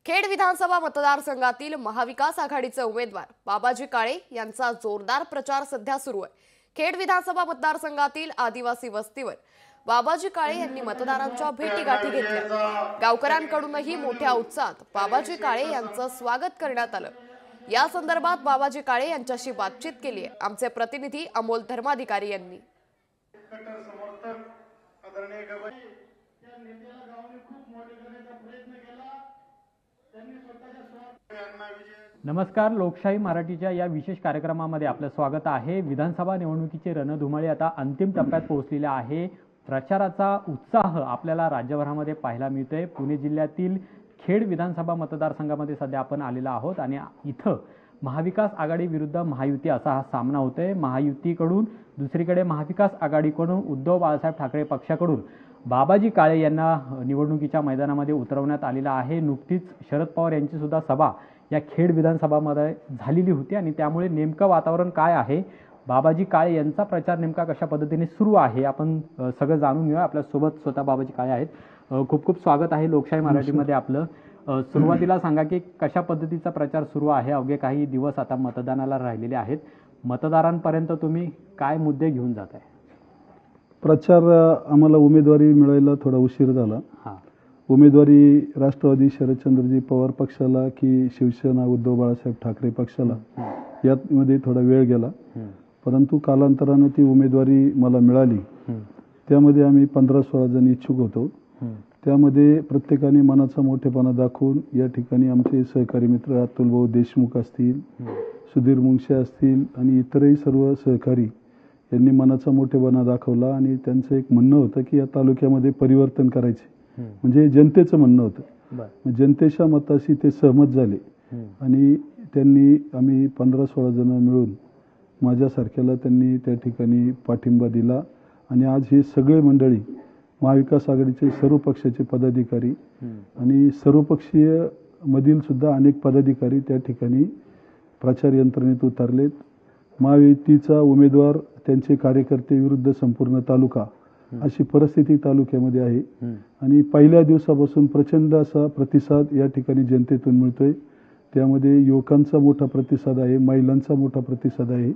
खेड विधानसभा मतदारसंघातील महाविकास आघाडीचे उमेदवार बाबाजी काळे यांचा जोरदार प्रचार सध्या सुरू आहे। खेड विधानसभा मतदारसंघातील आदिवासी वस्तीवर बाबाजी काळे यांनी मतदारांच्या भेटीगाठी घेतल्या। गावकऱ्यांकडूनही मोठ्या उत्साहात बाबाजी काळे यांचं स्वागत करण्यात आलं। या संदर्भात बाबाजी काळे यांच्याशी बातचीत केली आहे आमचे प्रतिनिधी अमोल धर्माधिकारी यांनी। नमस्कार, लोकशाही मराठीच्या या विशेष कार्यक्रमामध्ये आपलं स्वागत आहे। विधानसभा निवडणुकीचे रणधुमाळी आता अंतिम टप्प्यात पोहोचलेले आहे। प्रचाराचा उत्साह आपल्याला राज्यभरामध्ये पाहायला मिळतोय। पुणे जिल्ह्यातील खेड विधानसभा मतदारसंघामध्ये सध्या आपण आलेलो आहोत आणि इथं महाविकास आघाडी विरुद्ध महायुती असा हा सामना होतोय। महायुतीकडून दुसरीकडे महाविकास आघाडीकडून उद्धव बाळासाहेब ठाकरे पक्षाकडून बाबाजी काळे यांना निवडणुकीच्या मैदानामध्ये उतरवण्यात आलेला आहे। नुकतीच शरद पवार यांची सुद्धा सभा या खेड विधानसभामध्ये झालेली होती आणि त्यामुळे नेमकं वातावरण काय आहे, बाबाजी काळे यांचा प्रचार नेमका कशा पद्धतीने सुरू आहे, आपण सगळं जाणून घेऊया। आपल्या सोबत स्वतः बाबाजी काळे आहेत। खूप खूप स्वागत आहे लोकशाही मराठीमध्ये आपलं। सुरुवातीला सांगा की कशा पद्धतीचा प्रचार सुरू आहे। अवघे काही दिवस आता मतदानाला राहिलेले आहेत, मतदारांपर्यंत तुम्ही काय मुद्दे घेऊन जात आहे? प्रचार आम्हाला उमेदवारी मिळायला थोडा उशीर झाला। उमेदवारी राष्ट्रवादी शरदचंद्रजी पवार पक्षाला की शिवसेना उद्धव बाळासाहेब ठाकरे पक्षाला यामध्ये थोडा वेळ गेला, परंतु कालांतराने ती उमेदवारी मला मिळाली। त्यामध्ये आम्ही 15-16 जण इच्छुक होतो। त्यामध्ये प्रत्येकाने मनाचा मोठेपणा दाखवून या ठिकाणी आमचे सहकारी मित्र अतुलभाऊ देशमुख असतील, सुधीर मुंगशे असतील आणि इतरही सर्व सहकारी यांनी मनाचा मोठेपणा दाखवला आणि त्यांचं एक म्हणणं होतं की या तालुक्यामध्ये परिवर्तन करायचे, म्हणजे जनतेचं म्हणणं होतं। जनतेच्या मताशी ते सहमत झाले आणि आम्ही 15-16 जण मिळून माझ्यासारख्याला त्यांनी त्या ठिकाणी पाठिंबा दिला आणि आज हे सगळे मंडळी महाविकास आघाडीचे सर्व पक्षाचे पदाधिकारी आणि सर्वपक्षीय मधील सुद्धा अनेक पदाधिकारी त्या ठिकाणी प्रचार यंत्रणेत उतरलेत। महायुतीचा उमेदवार, त्यांचे कार्यकर्ते विरुद्ध संपूर्ण तालुका अशी परिस्थिती तालुक्यामध्ये आहे आणि पहिल्या दिवसापासून प्रचंड असा प्रतिसाद या ठिकाणी जनतेतून मिळतोय। त्यामध्ये युवकांचा मोठा प्रतिसाद आहे, महिलांचा मोठा प्रतिसाद आहे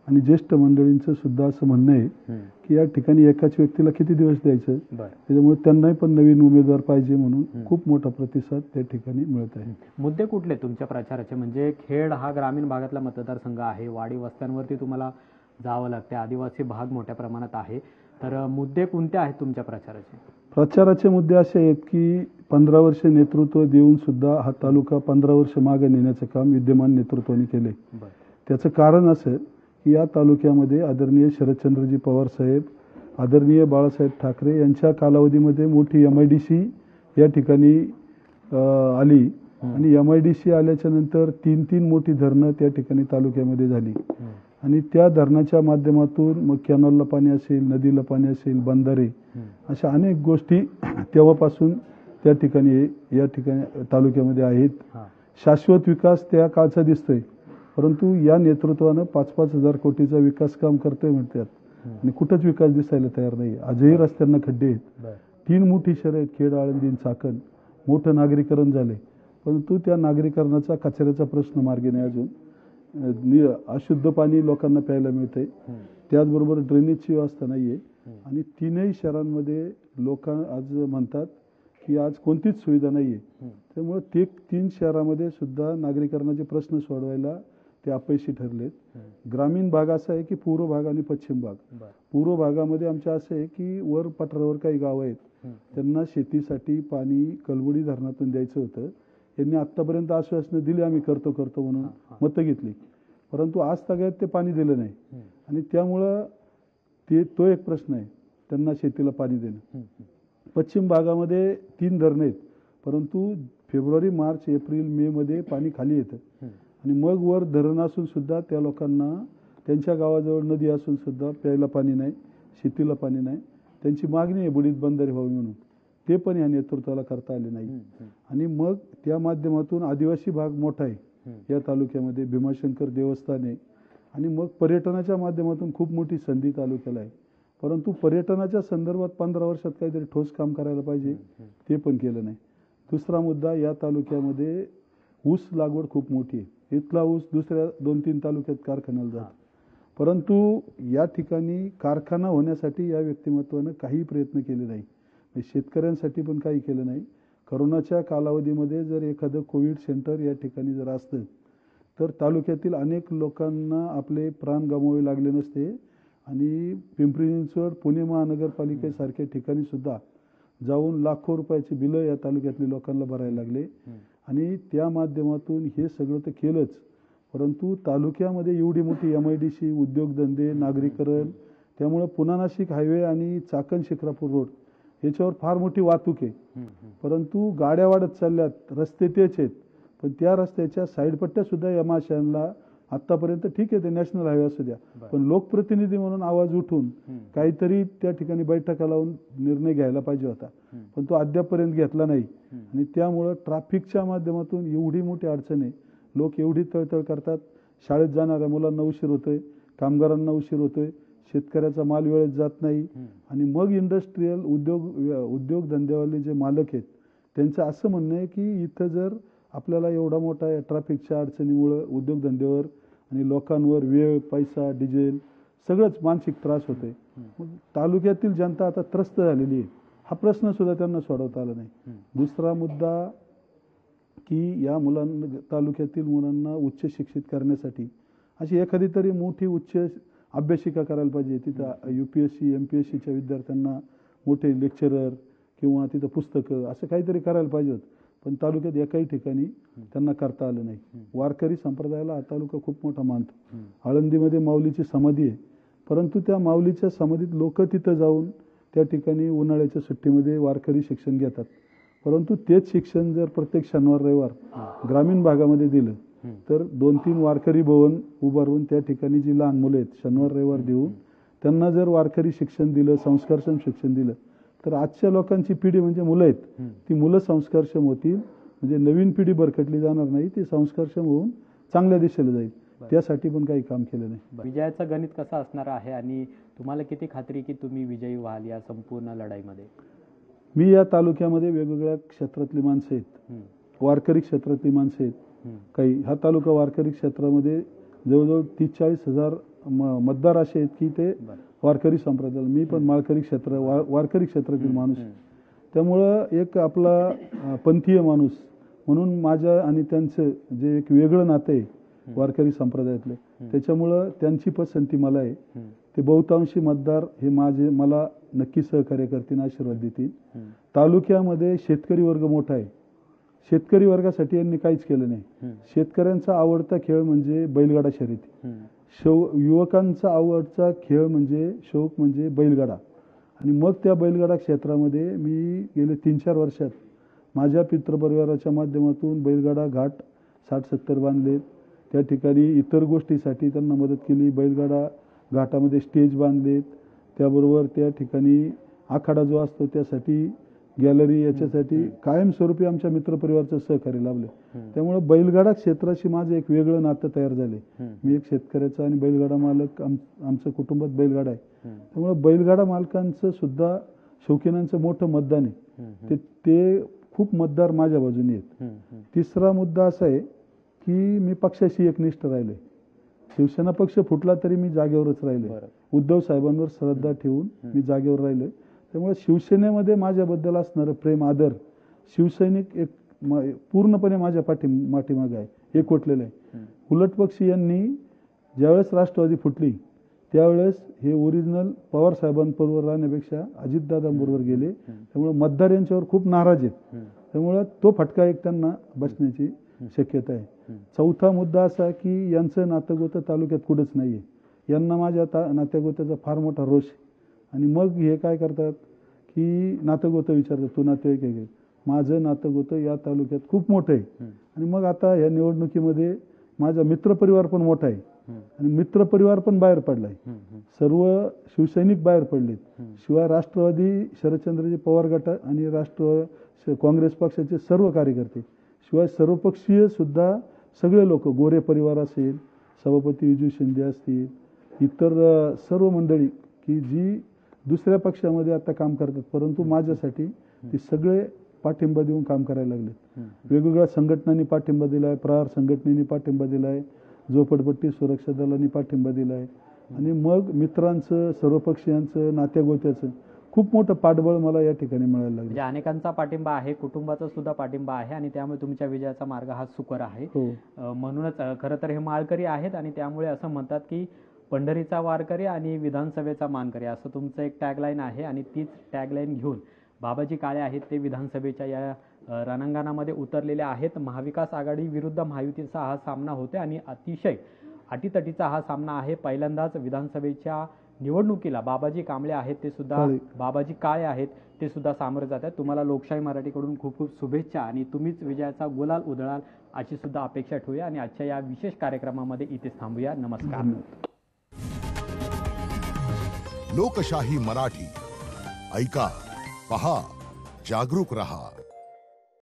आणि ज्येष्ठ मंडळींचं सुद्धा असं म्हणणं आहे की या ठिकाणी एकाच व्यक्तीला किती दिवस द्यायचं, त्याच्यामुळे त्यांनाही पण नवीन उमेदवार पाहिजे म्हणून खूप मोठा प्रतिसाद त्या ठिकाणी मिळत आहे। मुद्दे कुठले तुमच्या प्रचाराचे? म्हणजे खेड हा ग्रामीण भागातला मतदारसंघ आहे, वाडी वस्त्यांवरती तुम्हाला जावं लागते, आदिवासी भाग मोठ्या प्रमाणात आहे, तर मुद्दे कोणते आहेत तुमच्या प्रचाराचे? प्रचाराचे मुद्दे असे आहेत की 15 वर्ष नेतृत्व देऊन सुद्धा हा तालुका 15 वर्ष मागे नेण्याचं काम विद्यमान नेतृत्वाने केले। त्याचं कारण असं की या तालुक्यामध्ये आदरणीय शरदचंद्रजी पवार साहेब, आदरणीय बाळासाहेब ठाकरे यांच्या कालावधीमध्ये मोठी MIDC या ठिकाणी आली आणि MIDC आल्याच्या नंतर 3 मोठी धरणं त्या ठिकाणी तालुक्यामध्ये झाली आणि त्या धरणाच्या माध्यमातून मग कॅनलला पाणी असेल, नदीला पाणी असेल, बंधारे अशा अनेक गोष्टी तेव्हापासून त्या ठिकाणी या ठिकाणी तालुक्यामध्ये आहेत। शाश्वत विकास त्या काळचा दिसतोय, परंतु या नेतृत्वानं 5-5 हजार कोटीचा विकास काम करतोय म्हणतात आणि कुठंच विकास दिसायला तयार नाही। आजही रस्त्यांना खड्डे आहेत। 3 मोठी शहरं आहेत, खेड, आळंदी, चाकण, मोठं नागरीकरण झाले, परंतु त्या नागरीकरणाचा कचऱ्याचा प्रश्न मार्गी नाही अजून। अशुद्ध पाणी लोकांना प्यायला मिळतंय, त्याचबरोबर ड्रेनेजची व्यवस्था नाहीये आणि 3ही शहरांमध्ये लोक आज म्हणतात की आज कोणतीच सुविधा नाहीये। त्यामुळे ते 3 शहरामध्ये सुद्धा नागरीकरणाचे प्रश्न सोडवायला ते अपयशी ठरलेत। ग्रामीण भाग असा आहे की पूर्व भाग आणि पश्चिम भाग। पूर्व भागामध्ये आमच्या असं आहे की वर पठारावर काही गाव आहेत, त्यांना शेतीसाठी पाणी कलबुडी धरणातून द्यायचं होतं। त्यांनी आतापर्यंत आश्वासनं दिली, आम्ही करतो म्हणून मतं घेतली, परंतु आज सगळ्यात ते पाणी दिलं नाही आणि त्यामुळं तो एक प्रश्न आहे, त्यांना शेतीला पाणी देणं। पश्चिम भागामध्ये 3 धरणं आहेत, परंतु फेब्रुवारी, मार्च, एप्रिल, मे मध्ये पाणी खाली येतं आणि मग वर धरण असून सुद्धा त्या लोकांना त्यांच्या गावाजवळ नदी असून सुद्धा प्यायला पाणी नाही, शेतीला पाणी नाही। त्यांची मागणी आहे बुडीत बंधारे व्हावी म्हणून, ते पण या नेतृत्वाला करता आले नाही आणि मग त्या माध्यमातून आदिवासी भाग मोठा आहे या तालुक्यामध्ये, भीमाशंकर देवस्थान आहे आणि मग पर्यटनाच्या माध्यमातून खूप मोठी संधी तालुक्याला आहे, परंतु पर्यटनाच्या संदर्भात 15 वर्षात काहीतरी ठोस काम करायला पाहिजे, ते पण केलं नाही। दुसरा मुद्दा, या तालुक्यामध्ये ऊस लागवड खूप मोठी आहे. इथला ऊस दुसऱ्या 2-3 तालुक्यात कारखान्याला जातो. परंतु या ठिकाणी कारखाना होण्यासाठी या व्यक्तिमत्वानं काही प्रयत्न केले नाही. शेतकऱ्यांसाठी पण काही केलं नाही. करोनाच्या कालावधीमध्ये जर एखादं कोविड सेंटर या ठिकाणी जर असतं तर तालुक्यातील अनेक लोकांना आपले प्राण गमवावे लागले नसते आणि पिंपरी चिंचवड, पुणे महानगरपालिकेसारख्या ठिकाणी सुद्धा जाऊन लाखो रुपयाची बिलं या तालुक्यातल्या लोकांना भरायला लागले आणि त्या माध्यमातून हे सगळं तर केलंच, परंतु तालुक्यामध्ये एवढी मोठी MIDC, उद्योगधंदे, नागरीकरण, त्यामुळं पुणा नाशिक हायवे आणि चाकण शिक्रापूर रोड याच्यावर फार मोठी वाहतूक आहे. परंतु गाड्या वाढत चालल्यात, रस्ते तेच आहेत, पण त्या रस्त्याच्या साईडपट्ट्या सुद्धा या माशांना आतापर्यंत ठीक आहे, ते नॅशनल हायवे असू द्या, पण लोकप्रतिनिधी म्हणून आवाज उठून काहीतरी त्या ठिकाणी बैठका लावून निर्णय घ्यायला पाहिजे होता, पण तो अद्यापपर्यंत घेतला नाही. आणि त्यामुळं ट्रॅफिकच्या माध्यमातून एवढी मोठी अडचण आहे. लोक एवढी तळतळ करतात, शाळेत जाणाऱ्या मुलांना उशीर होतोय, कामगारांना उशीर होतोय, शेतकऱ्याचा माल वेळेत जात नाही. आणि मग इंडस्ट्रीयल उद्योगधंद्यावाले जे मालक आहेत त्यांचं असं म्हणणं आहे की इथं जर आपल्याला एवढा मोठा ट्रॅफिकच्या अडचणीमुळं उद्योगधंद्यावर आणि लोकांवर वेळ, पैसा, डिझेल सगळंच मानसिक त्रास होतोय. मग तालुक्यातील जनता आता त्रस्त झालेली आहे. हा प्रश्न सुद्धा त्यांना सोडवता आला नाही. दुसरा मुद्दा की या तालुक्यातील मुलांना उच्च शिक्षित करण्यासाठी अशी एखादी तरी मोठी उच्च अभ्यासिका करायला पाहिजे. तिथं UPSC, MPSCच्या विद्यार्थ्यांना मोठे लेक्चरर किंवा तिथं पुस्तकं असं काहीतरी करायला पाहिजे होतं, पण तालुक्यात एकाही ठिकाणी त्यांना करता आलं नाही. वारकरी संप्रदायाला हा तालुका खूप मोठा मानतो. आळंदीमध्ये माऊलीची समाधी आहे, परंतु त्या माऊलीच्या समाधीत लोक तिथं जाऊन त्या ठिकाणी उन्हाळ्याच्या सुट्टीमध्ये वारकरी शिक्षण घेतात. परंतु तेच शिक्षण जर प्रत्येक शनिवार रविवार ग्रामीण भागामध्ये दिलं तर 2-3 वारकरी भवन उभारून त्या ठिकाणी जी लहान मुलं आहेत शनिवार रविवार देऊन त्यांना जर वारकरी शिक्षण दिलं, संस्कारक्षम शिक्षण दिलं तर आजच्या लोकांची पिढी म्हणजे मुलं आहेत, ती मुलं संस्कारक्षम होतील, म्हणजे नवीन पिढी भरकटली जाणार नाही, ती संस्कारक्षम होऊन चांगल्या दिशेला जाईल. त्यासाठी पण काही काम केलं नाही. विजयाचं गणित कसं असणार आहे आणि तुम्हाला किती खात्री की तुम्ही विजयी व्हाल या संपूर्ण लढाईमध्ये? मी या तालुक्यामध्ये वेगवेगळ्या क्षेत्रातली माणसं आहेत, वारकरी क्षेत्रातली माणसं आहेत. काही हा तालुका वारकरी क्षेत्रामध्ये जवळजवळ 30-40 हजार मतदार असे आहेत की ते वारकरी संप्रदाय. मी पण माळकरी क्षेत्र वारकरी क्षेत्रातील माणूस, त्यामुळं एक आपला पंथीय माणूस म्हणून माझ्या आणि त्यांचं जे एक वेगळं नातं आहे वारकरी संप्रदायातलं, त्याच्यामुळं त्यांची पसंती मला आहे. ते बहुतांशी मतदार हे मला नक्की सहकार्य करतील, आशीर्वाद देतील. तालुक्यामध्ये शेतकरी वर्ग मोठा आहे. शेतकरी वर्गासाठी यांनी काहीच केलं नाही. शेतकऱ्यांचा आवडता खेळ म्हणजे बैलगाडा शर्यती, युवकांचा आवडता खेळ म्हणजे शौक म्हणजे बैलगाडा. आणि मग त्या बैलगाडा क्षेत्रामध्ये मी गेले 3-4 वर्षात माझ्या पितृपरिवाराच्या माध्यमातून बैलगाडा घाट 60-70 बांधलेत. त्या ठिकाणी इतर गोष्टीसाठी त्यांना मदत केली. बैलगाडा घाटामध्ये स्टेज बांधलेत, त्याबरोबर त्या ठिकाणी आखाडा जो असतो त्यासाठी गॅलरी, याच्यासाठी कायमस्वरूपी आमच्या मित्रपरिवाराचं सहकार्य लाभले. त्यामुळे बैलगाडा क्षेत्राशी माझं एक वेगळं नातं तयार झाले. मी एक शेतकऱ्याचा आणि बैलगाडा मालक, आमचं कुटुंबात बैलगाडा आहे. त्यामुळे बैलगाडा मालकांचं सुद्धा शौकीनांचं मोठं मतदान आहे. ते खूप मतदार माझ्या बाजूने आहेत. तिसरा मुद्दा असा आहे की मी पक्षाशी एकनिष्ठ राहिले. शिवसेना पक्ष फुटला तरी मी जागेवरच राहिले. उद्धव साहेबांवर श्रद्धा ठेवून मी जागेवर राहिले. त्यामुळे शिवसेनेमध्ये माझ्याबद्दल असणारं प्रेम, आदर, शिवसैनिक एक पूर्णपणे माझ्या पाठीमागे आहे, एकवटलेलं आहे. उलटपक्षी यांनी ज्यावेळेस राष्ट्रवादी फुटली त्यावेळेस हे ओरिजिनल पवार साहेबांबरोबर राहण्यापेक्षा अजितदादांबरोबर गेले. त्यामुळे मतदार यांच्यावर खूप नाराज आहेत. त्यामुळे तो फटका एक त्यांना बसण्याची शक्यता आहे. चौथा मुद्दा असा की यांचं नातगोतं तालुक्यात कुठंच नाहीये. यांना माझ्या नात्यागोत्याचा फार मोठा रोष आहे. आणि मग हे काय करतात की नातगोतं विचारतात, तू नातेवाईक आहे? माझं नातगोतं या तालुक्यात खूप मोठं आहे. आणि मग आता या निवडणुकीमध्ये माझा मित्रपरिवार पण मोठा आहे आणि मित्रपरिवार पण बाहेर पडलाय. सर्व शिवसैनिक बाहेर पडलेत. शिवाय राष्ट्रवादी शरदचंद्रजी पवार गट आणि काँग्रेस पक्षाचे सर्व कार्यकर्ते, शिवाय सर्वपक्षीय सुद्धा सगळे लोक, गोरे परिवार असेल, सभापती विजू शिंदे असतील, इतर सर्व मंडळी की जी दुसऱ्या पक्षामध्ये आता काम करतात, परंतु माझ्यासाठी ते सगळे पाठिंबा देऊन काम करायला लागले. वेगवेगळ्या संघटनांनी पाठिंबा दिलाय, प्रहार संघटनेने पाठिंबा दिलाय, झोपडपट्टी सुरक्षा दलांनी पाठिंबा दिलाय आणि मग मित्रांचं, सर्वपक्षीयांचं, नात्यागोत्याचं खूप मोठं पाठबळ मला या ठिकाणी मिळायला लागलं. म्हणजे अनेकांचा पाठिंबा आहे, कुटुंबाचा सुद्धा पाठिंबा आहे आणि त्यामुळे तुमच्या विजयाचा मार्ग हा सुकर आहे. हो. म्हणूनच खरं तर हे माळकरी आहेत आणि त्यामुळे असं म्हणतात की पंढरीचा वारकरी आणि विधानसभेचा मानकरी असं तुमचं एक टॅगलाईन आहे आणि तीच टॅगलाईन घेऊन बाबाजी काळे आहेत ते विधानसभेच्या या रणांगणामध्ये उतरलेले आहेत. महाविकास आघाडी विरुद्ध महायुतीचा हा सामना होते आणि अतिशय अटीतटीचा हा सामना आहे. पहिल्यांदाच विधानसभेच्या निवडणुकीला बाबाजी कांबळे आहेत ते सुद्धा बाबाजी काळे आहेत ते सुद्धा सामोरे जातात. तुम्हाला लोकशाही मराठीकडून खूप खूप शुभेच्छा आणि तुम्हीच विजयाचा गुलाल उधळाल अशी सुद्धा अपेक्षा ठेवूया आणि आजच्या या विशेष कार्यक्रमामध्ये इथेच थांबूया. नमस्कार. लोकशाही मराठी ऐका, पहा, जागरूक रहा.